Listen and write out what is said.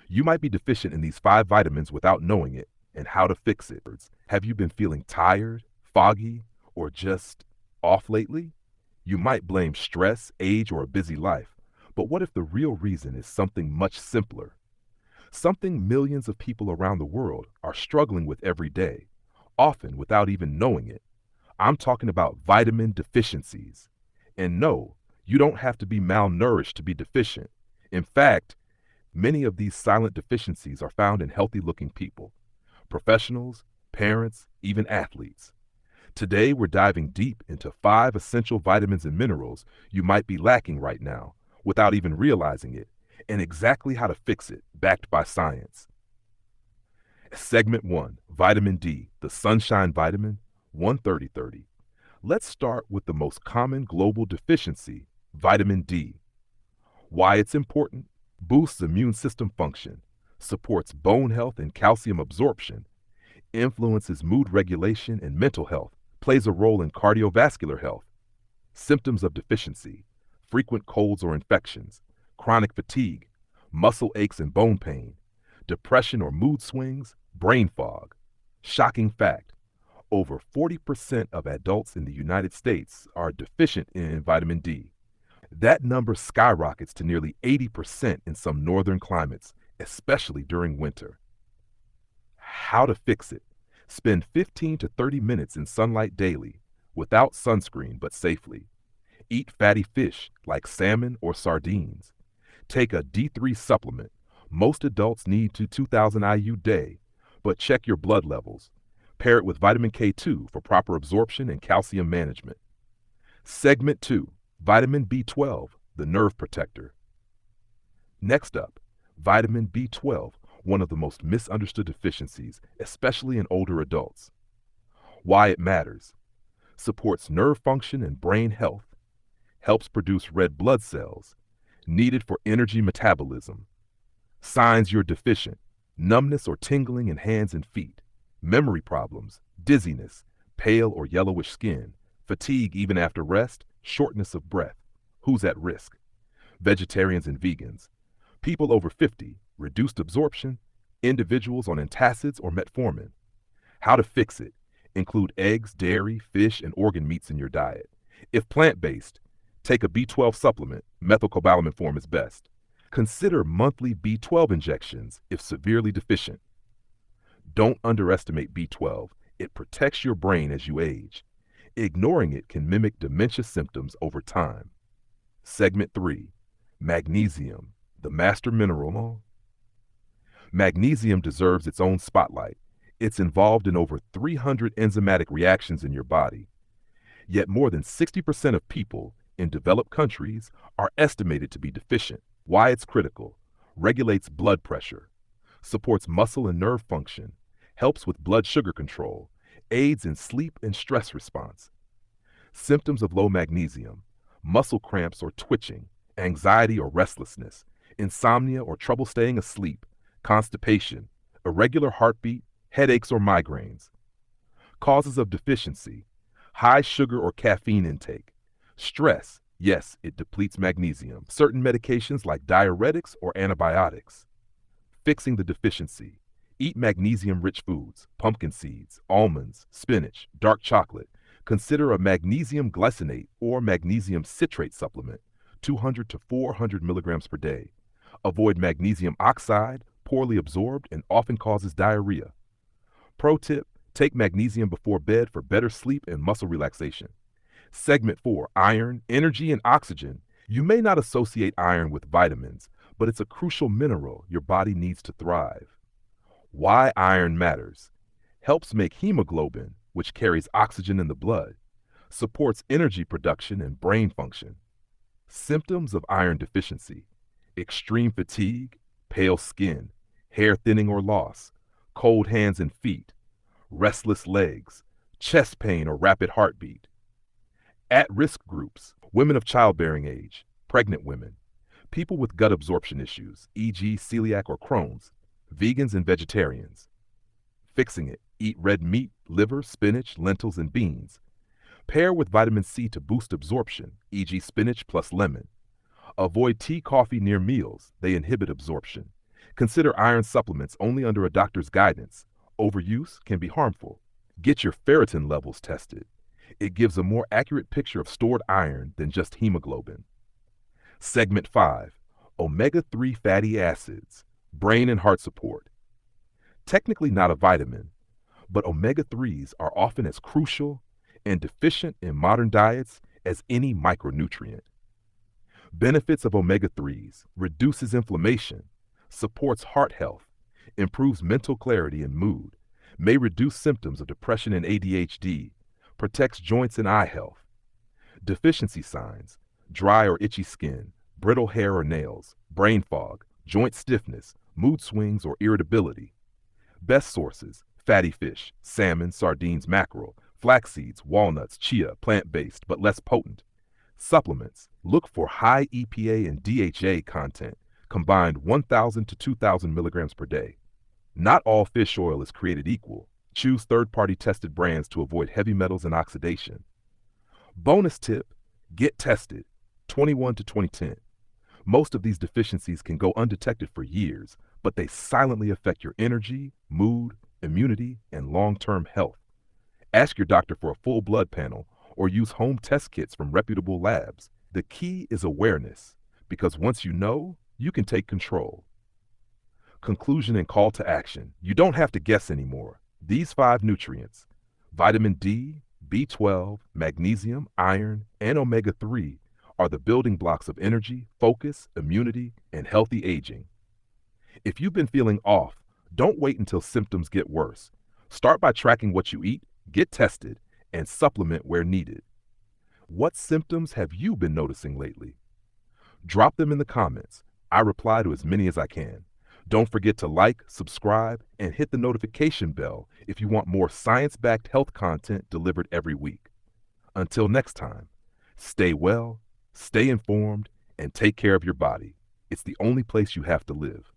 You might be deficient in these 5 vitamins without knowing it, and how to fix it. Have you been feeling tired, foggy, or just off lately? You might blame stress, age, or a busy life. But what if the real reason is something much simpler? Something millions of people around the world are struggling with every day, often without even knowing it. I'm talking about vitamin deficiencies. And no, you don't have to be malnourished to be deficient. In fact, many of these silent deficiencies are found in healthy looking people, professionals, parents, even athletes. Today, we're diving deep into 5 essential vitamins and minerals you might be lacking right now without even realizing it, and exactly how to fix it, backed by science. Segment 1, Vitamin D, the sunshine vitamin, 130/30. Let's start with the most common global deficiency, vitamin D. Why it's important: boosts immune system function, supports bone health and calcium absorption, influences mood regulation and mental health, plays a role in cardiovascular health. Symptoms of deficiency: frequent colds or infections, chronic fatigue, muscle aches and bone pain, depression or mood swings, brain fog. Shocking fact: over 40% of adults in the United States are deficient in vitamin D. That number skyrockets to nearly 80% in some northern climates, especially during winter. How to fix it: spend 15 to 30 minutes in sunlight daily, without sunscreen but safely. Eat fatty fish like salmon or sardines. Take a D3 supplement. Most adults need to 2000 IU day, but check your blood levels. Pair it with vitamin K2 for proper absorption and calcium management. Segment 2, vitamin B12, the nerve protector. Next up, vitamin B12, one of the most misunderstood deficiencies, especially in older adults. Why it matters: supports nerve function and brain health, helps produce red blood cells, needed for energy metabolism. Signs you're deficient: numbness or tingling in hands and feet, memory problems, dizziness, pale or yellowish skin, fatigue even after rest, shortness of breath. Who's at risk? Vegetarians and vegans, people over 50, reduced absorption, individuals on antacids or metformin. How to fix it: include eggs, dairy, fish, and organ meats in your diet. If plant-based, take a B12 supplement. Methylcobalamin form is best. Consider monthly B12 injections if severely deficient. Don't underestimate B12. It protects your brain as you age. Ignoring it can mimic dementia symptoms over time. Segment 3, magnesium, the master mineral. Magnesium deserves its own spotlight. It's involved in over 300 enzymatic reactions in your body. Yet more than 60% of people in developed countries are estimated to be deficient. Why it's critical: regulates blood pressure, supports muscle and nerve function, helps with blood sugar control, aids in sleep and stress response. Symptoms of low magnesium: muscle cramps or twitching, anxiety or restlessness, insomnia or trouble staying asleep, constipation, irregular heartbeat, headaches or migraines. Causes of deficiency: high sugar or caffeine intake, stress. Yes, it depletes magnesium. Certain medications like diuretics or antibiotics. Fixing the deficiency: eat magnesium-rich foods, pumpkin seeds, almonds, spinach, dark chocolate. Consider a magnesium glycinate or magnesium citrate supplement, 200 to 400 milligrams per day. Avoid magnesium oxide, poorly absorbed and often causes diarrhea. Pro tip: take magnesium before bed for better sleep and muscle relaxation. Segment 4, iron, energy, and oxygen. You may not associate iron with vitamins, but it's a crucial mineral your body needs to thrive. Why iron matters: helps make hemoglobin, which carries oxygen in the blood, supports energy production and brain function. Symptoms of iron deficiency: extreme fatigue, pale skin, hair thinning or loss, cold hands and feet, restless legs, chest pain or rapid heartbeat. At-risk groups: women of childbearing age, pregnant women, people with gut absorption issues, e.g. celiac or Crohn's, vegans and vegetarians. Fixing it: eat red meat, liver, spinach, lentils, and beans. Pair with vitamin C to boost absorption, e.g. spinach plus lemon. Avoid tea, coffee near meals. They inhibit absorption. Consider iron supplements only under a doctor's guidance. Overuse can be harmful. Get your ferritin levels tested. It gives a more accurate picture of stored iron than just hemoglobin. Segment 5. Omega-3 fatty acids, brain and heart support. Technically not a vitamin, but omega-3s are often as crucial and deficient in modern diets as any micronutrient. Benefits of omega-3s: reduces inflammation, supports heart health, improves mental clarity and mood, may reduce symptoms of depression and ADHD, protects joints and eye health. Deficiency signs: dry or itchy skin, brittle hair or nails, brain fog, joint stiffness, mood swings or irritability. Best sources: fatty fish, salmon, sardines, mackerel, flax seeds, walnuts, chia, plant-based but less potent. Supplements: look for high EPA and DHA content, combined 1,000 to 2,000 milligrams per day. Not all fish oil is created equal. Choose third-party tested brands to avoid heavy metals and oxidation. Bonus tip: get tested. 21 to 2010. Most of these deficiencies can go undetected for years, but they silently affect your energy, mood, immunity, and long-term health. Ask your doctor for a full blood panel or use home test kits from reputable labs. The key is awareness, because once you know, you can take control. Conclusion and call to action: you don't have to guess anymore. These 5 nutrients, vitamin D, B12, magnesium, iron, and omega-3, are the building blocks of energy, focus, immunity, and healthy aging. If you've been feeling off, don't wait until symptoms get worse. Start by tracking what you eat, get tested, and supplement where needed. What symptoms have you been noticing lately? Drop them in the comments. I reply to as many as I can. Don't forget to like, subscribe, and hit the notification bell if you want more science-backed health content delivered every week. Until next time, stay well, stay informed, and take care of your body. It's the only place you have to live.